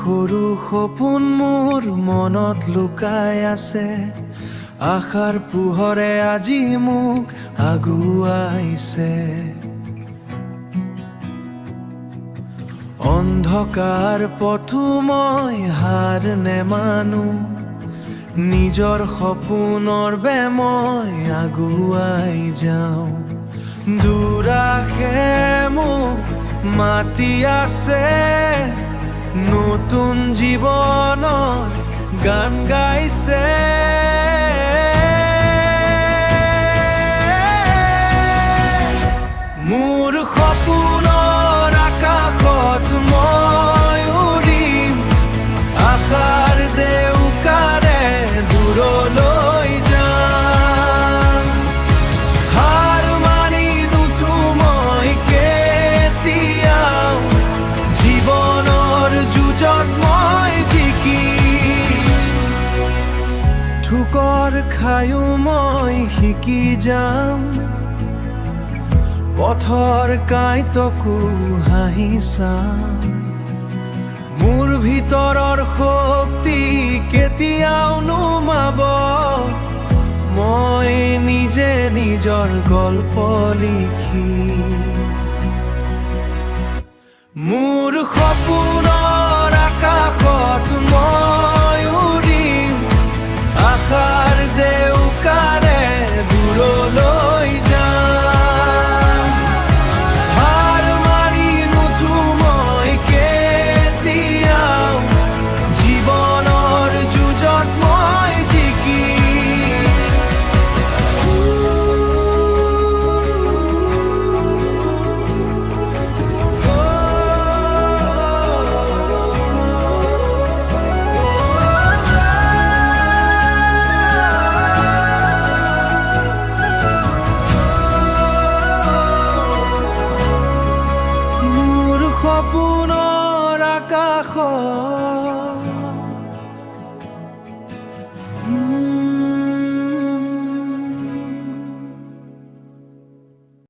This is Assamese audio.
সৰু সপোন মোৰ মনত লুকাই আছে, আশাৰ পোহৰে আজি মোক আগুৱাইছে। অন্ধকাৰ পথো মই হাৰ নেমানো, নিজৰ সপোনৰ বে মই আগুৱাই যাওঁ। দুৰাশে মোক মাতি আছে, নতুন জীৱনৰ গান গাইছে। মোৰ সপোনৰ আকাশত মই উৰিম, আশাৰ দেউকাৰে দূৰলৈ যাম। হাৰ মানি নুঠো মই কেতিয়াও, জীৱনৰ যুঁজত মই জিকিম। ঠুকৰ খায়ো মই শিকি যাম, পথৰ কাঁইটকো হাঁহি চাম। মোৰ ভিতৰৰ শক্তি কেতিয়াও নুমাব, মই নিজে নিজৰ গল্প লিখিম। মোৰ সপোনৰ আকাশত মই উৰিম, আশাৰ দেউকাৰে দূৰলৈ যাম। হাৰ মানি নুঠো মই কেতিয়াও, জীৱনৰ যুঁজত মই জিকিম। সপোনৰ আকাশত